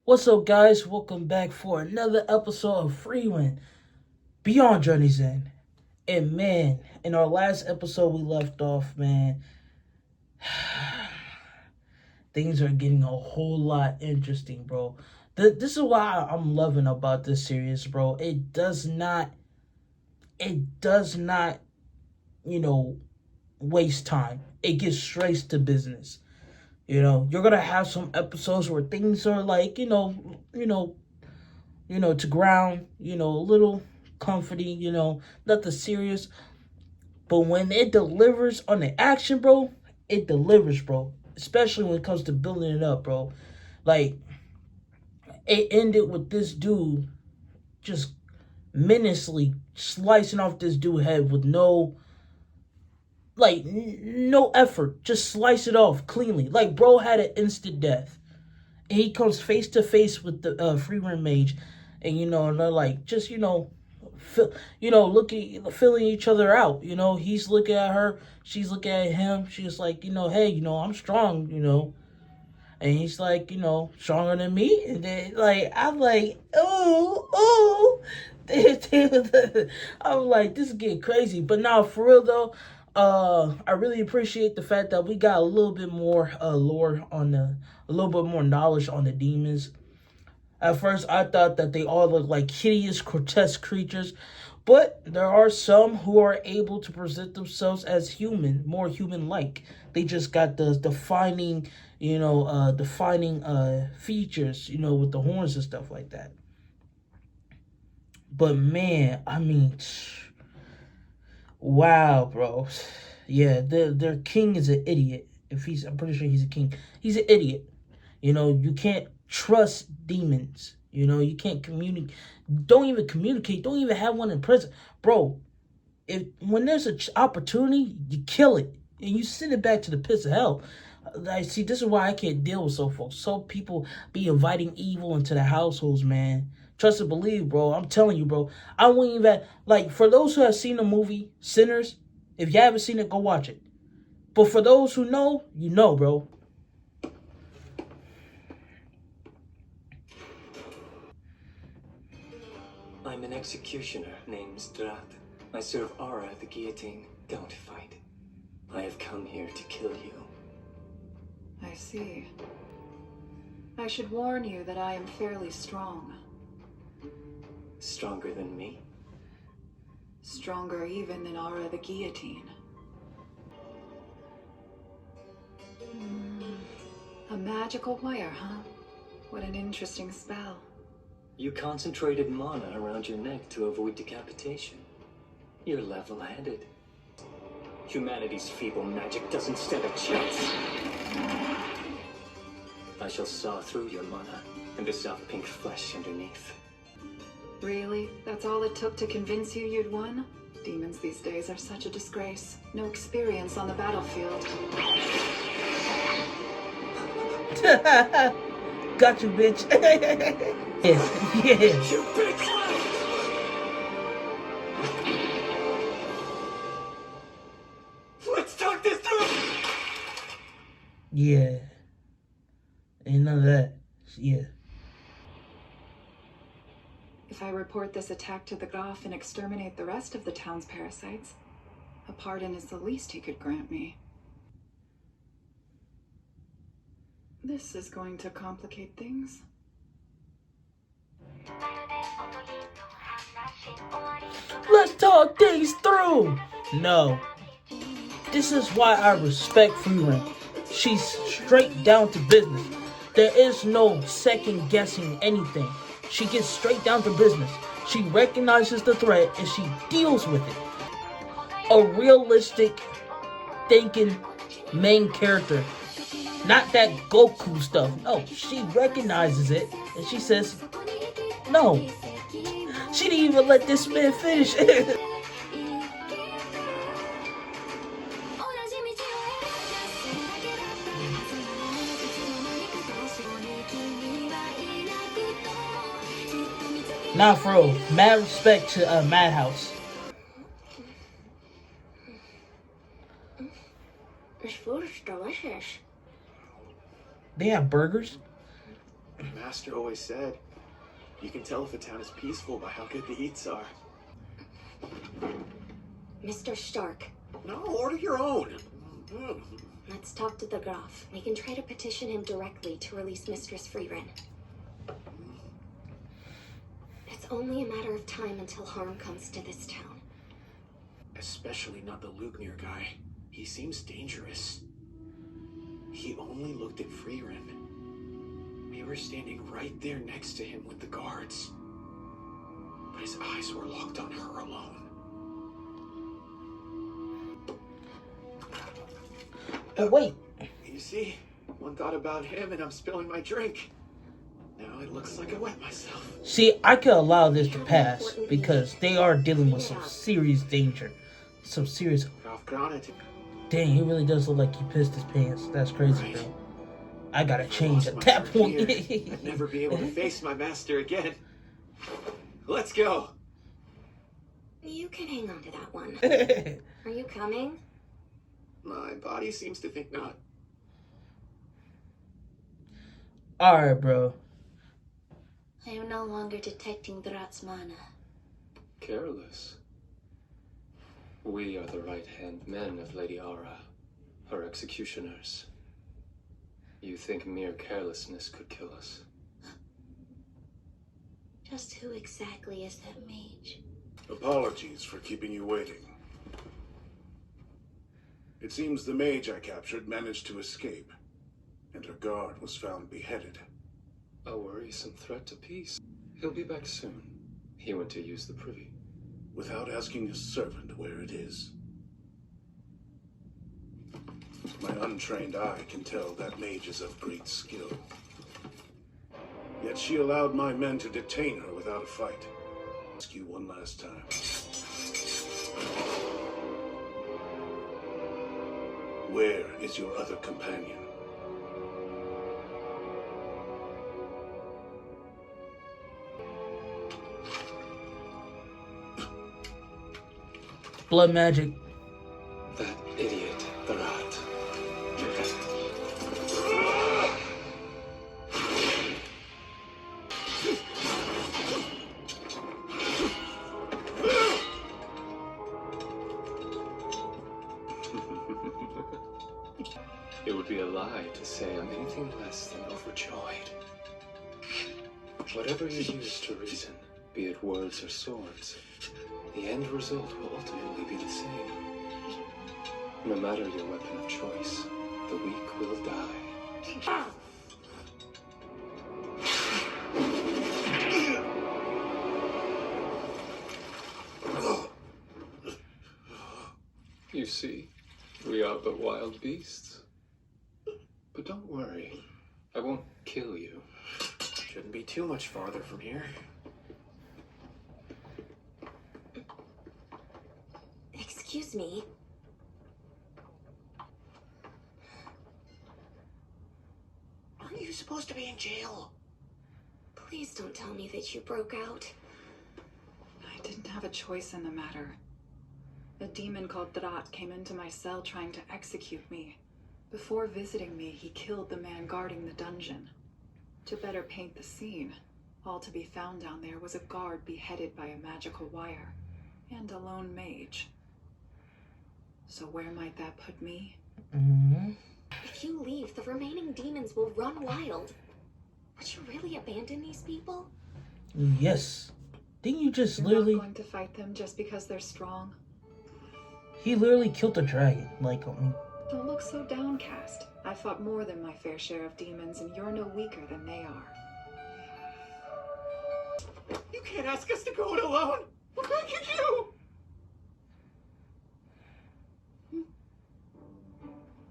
What's up, guys? Welcome back for another episode of Frieren Beyond Journey's End. And man, in our last episode, we left off, man, things are getting a whole lot interesting, bro. This is why I'm loving about this series, bro. It does not, you know, waste time. It gets straight to business. You're gonna have some episodes where things are like, to ground, a little comforty, nothing serious. But when it delivers on the action, bro, it delivers, bro. Especially when it comes to building it up, bro. Like, it ended with this dude just menacingly slicing off this dude's head with no effort. Just slice it off cleanly. Like, bro had an instant death. And he comes face to face with the Frieren mage, and they're like just looking, feeling each other out. He's looking at her, she's looking at him. She's like, hey, I'm strong, and he's like, stronger than me. And then like I'm like, oh. I'm like, this is getting crazy. But now, for real though, I really appreciate the fact that we got a little bit more lore on a little bit more knowledge on the demons. At first, I thought that they all looked like hideous, grotesque creatures, but there are some who are able to present themselves as human, more human-like. They just got the defining features, with the horns and stuff like that. But man, I mean, wow, bro. Yeah, their king is an idiot. I'm pretty sure he's a king. He's an idiot. You can't trust demons. You can't communicate. Don't even communicate. Don't even have one in prison, bro. If when there's an opportunity, you kill it and you send it back to the pits of hell. I see. This is why I can't deal with so folks. So people be inviting evil into the households, man. Trust and believe, bro. I'm telling you, bro. I wouldn't even like for those who have seen the movie Sinners. If you haven't seen it, go watch it. But for those who know, bro. I'm an executioner named Strat. I serve Ara at the guillotine. Don't fight. I have come here to kill you. I see. I should warn you that I am fairly strong. Stronger than me? Stronger even than Ara the guillotine. A magical wire, huh? What an interesting spell. You concentrated mana around your neck to avoid decapitation. You're level-headed. Humanity's feeble magic doesn't stand a chance. I shall saw through your mana and the soft pink flesh underneath. Really? That's all it took to convince you you'd won? Demons these days are such a disgrace. No experience on the battlefield. Got you, bitch. yeah. You bitch! Let's talk this through! Yeah. Ain't none of that. Yeah. If I report this attack to the Graf and exterminate the rest of the town's parasites, a pardon is the least he could grant me. This is going to complicate things. Let's talk things through. No. This is why I respect Frieren. She's straight down to business. There is no second guessing anything. She gets straight down to business. She recognizes the threat and she deals with it. A realistic thinking main character. Not that Goku stuff. No, she recognizes it and she says, no. She didn't even let this man finish. Nah, for real. Mad respect to Madhouse. This food is delicious. They have burgers? master always said. You can tell if a town is peaceful by how good the eats are. Mr. Stark, No, order your own. let's talk to the Graf. We can try to petition him directly to release Mistress Frieren. It's only a matter of time until harm comes to this town. Especially not the Lugnir guy. He seems dangerous. He only looked at Frieren. We were standing right there next to him with the guards. But his eyes were locked on her alone. But wait. You see, one thought about him and I'm spilling my drink. Now it looks like I wet myself. See, I could allow this to pass because they are dealing with some serious danger. Some serious... Dang, he really does look like he pissed his pants. That's crazy, bro. I gotta change at that point. I'd never be able to face my master again. Let's go. You can hang on to that one. Are you coming? My body seems to think not. Alright, bro. I am no longer detecting the rat's mana. Careless. We are the right-hand men of Lady Aura, her executioners. You think mere carelessness could kill us? Just who exactly is that mage? Apologies for keeping you waiting. It seems the mage I captured managed to escape, and her guard was found beheaded. A worrisome threat to peace. He'll be back soon. He went to use the privy. Without asking his servant where it is. My untrained eye can tell that mage is of great skill. Yet she allowed my men to detain her without a fight. Ask you one last time. Where is your other companion? Blood magic. That idiot, the rat. It would be a lie to say I'm anything less than overjoyed. Whatever you use to reason, be it words or swords, the end result will ultimately be the same. No matter your weapon of choice, the weak will die. You see, we are but wild beasts. But don't worry, I won't kill you. Shouldn't be too much farther from here. Excuse me. Aren't you supposed to be in jail? Please don't tell me that you broke out. I didn't have a choice in the matter. A demon called Drat came into my cell trying to execute me. Before visiting me, he killed the man guarding the dungeon. To better paint the scene, all to be found down there was a guard beheaded by a magical wire, and a lone mage. So where might that put me? If you leave, the remaining demons will run wild. Would you really abandon these people? Yes. Didn't you just You're literally... not going to fight them just because they're strong? He literally killed the dragon. Like, Don't look so downcast. I fought more than my fair share of demons, and you're no weaker than they are. You can't ask us to go it alone. What can you do?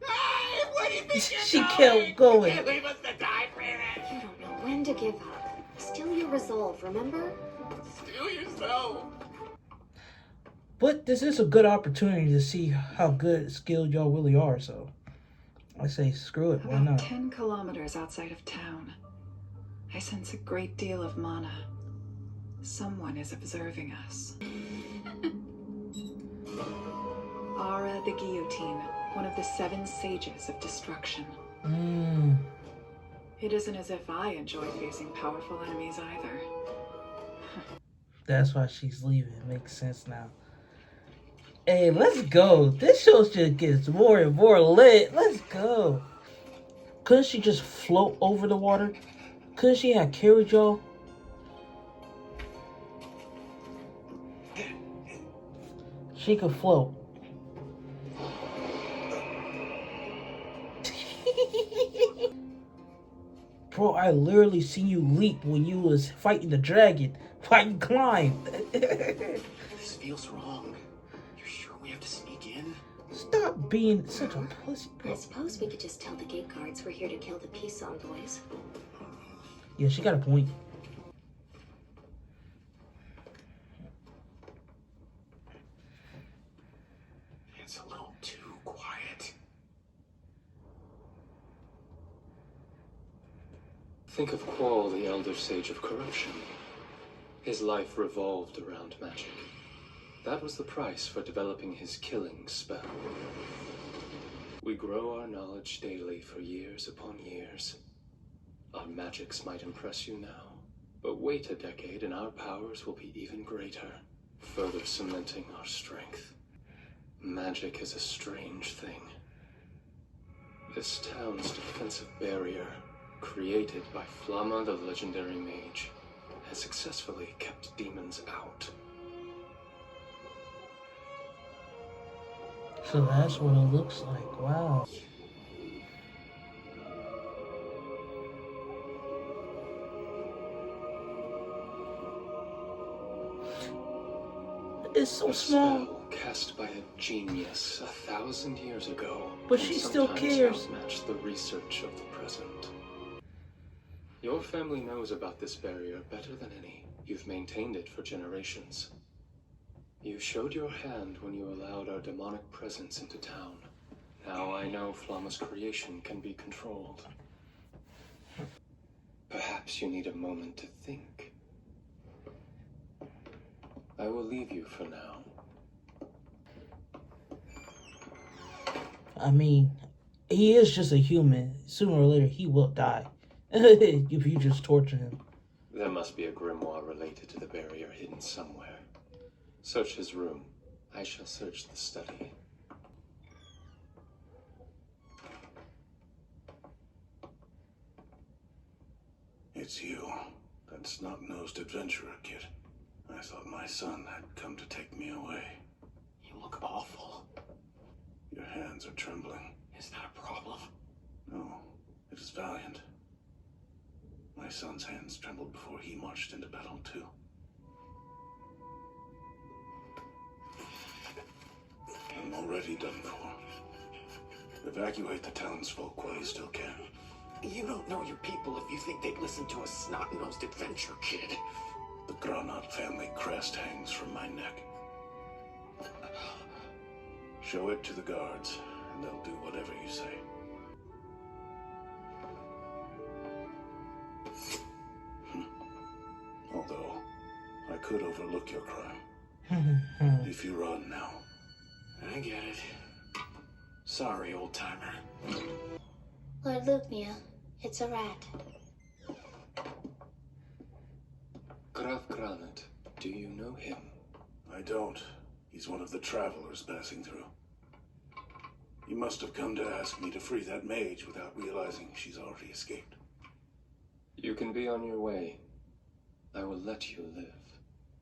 Hey, where do you think she you're kept going. You can't leave us to die, Frieren. You don't know when to give up. Still your resolve, remember? Steal yourself. But this is a good opportunity to see how good skilled y'all really are, so I say screw it, why About not? 10 kilometers outside of town, I sense a great deal of mana. Someone is observing us. Ara the Guillotine, one of the 7 sages of destruction. It isn't as if I enjoy facing powerful enemies either. That's why she's leaving. It makes sense now. Hey, let's go. This show just gets more and more lit. Let's go. Couldn't she just float over the water? Couldn't she have carried y'all? She could float. Bro, I literally seen you leap when you was fighting the dragon. Why you climbed? This feels wrong. You're sure we have to sneak in? Stop being such a pussy, I bro. suppose we could just tell the gate guards we're here to kill the peace envoys. Yeah, she got a point. It's a little too quiet. Think of Qual, the Elder Sage of Corruption. His life revolved around magic. That was the price for developing his killing spell. We grow our knowledge daily for years upon years. Our magics might impress you now, but wait a decade and our powers will be even greater, further cementing our strength. Magic is a strange thing. This town's defensive barrier, created by Flamma the legendary mage, has successfully kept demons out. So that's what it looks like. Wow. It's so A small. spell cast by a genius 1,000 years ago. But can she still sometimes cares. outmatch the research of the present. Your family knows about this barrier better than any. You've maintained it for generations. You showed your hand when you allowed our demonic presence into town. Now I know Flamma's creation can be controlled. Perhaps you need a moment to think. I will leave you for now. I mean, he is just a human. Sooner or later, he will die. If you just torture him. There must be a grimoire related to the barrier hidden somewhere. Search his room. I shall search the study. It's you, that snot-nosed adventurer kid. I thought my son had come to take me away. You look awful. Your hands are trembling. Is that a problem? No, it is valiant. My son's hands trembled before he marched into battle, too. I'm already done for. Evacuate the townsfolk while you still can. You don't know your people if you think they'd listen to a snot-nosed adventure kid. The Granat family crest hangs from my neck. Show it to the guards, and they'll do whatever you say. Although, I could overlook your crime. If you run now. I get it. Sorry, old-timer. Lord Lugnia, it's a rat. Graf Granat, do you know him? I don't. He's one of the travelers passing through. You must have come to ask me to free that mage without realizing she's already escaped. You can be on your way. I will let you live.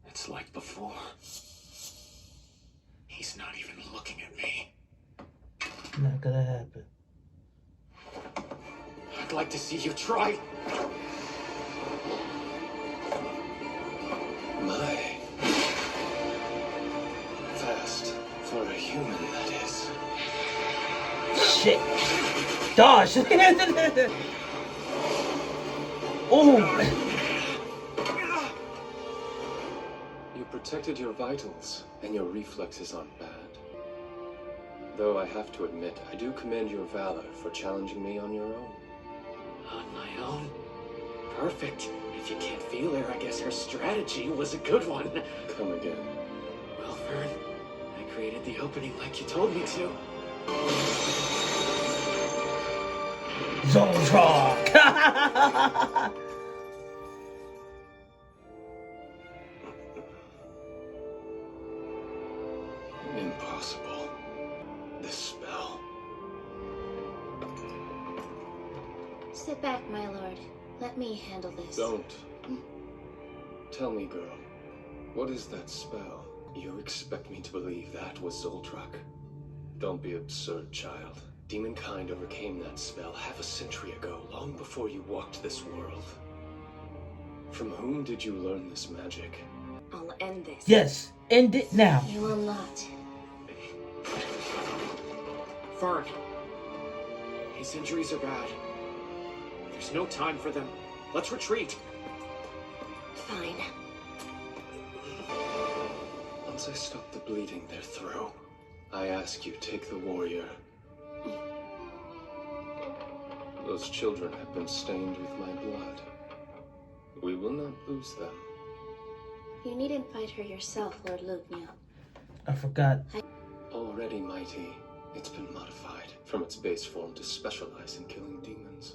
It's like before. He's not even looking at me. Not gonna happen. I'd like to see you try. My. Fast. For a human, that is. Shit. Dodge. Oh. You protected your vitals, and your reflexes aren't bad. Though I have to admit, I do commend your valor for challenging me on your own. On my own? Perfect. If you can't feel her, I guess her strategy was a good one. Come again. Well, Fern, I created the opening like you told me to. Zoltrak. Impossible. This spell. Sit back, my lord. Let me handle this. Don't. Tell me, girl. What is that spell? You expect me to believe that was Zoltrak? Don't be absurd, child. Demonkind overcame that spell half a century ago, long before you walked this world. From whom did you learn this magic? I'll end this. Yes, end it now. You will not. Fern. His injuries are bad. There's no time for them. Let's retreat. Fine. Once I stop the bleeding they're through, I ask you, take the warrior. Those children have been stained with my blood. We will not lose them. You needn't fight her yourself, Lord Lugnia. I forgot. Already mighty, it's been modified from its base form to specialize in killing demons.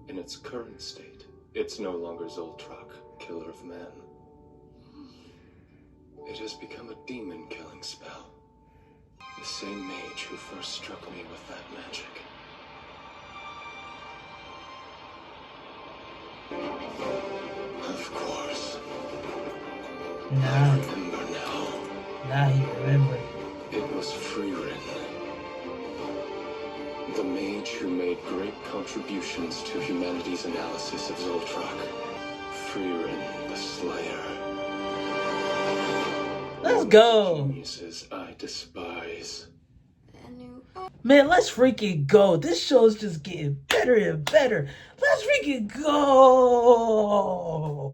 In its current state, it's no longer Zoltrak, killer of men. It has become a demon-killing spell. The same mage who first struck me with that magic. Of course. I Now, remember now. now he remembered. It was Frieren. The mage who made great contributions to humanity's analysis of Zoltrak. Frieren the Slayer. Let's go. Geniuses I despise. Man, let's freaking go. This show's just getting better and better. Let's freaking go.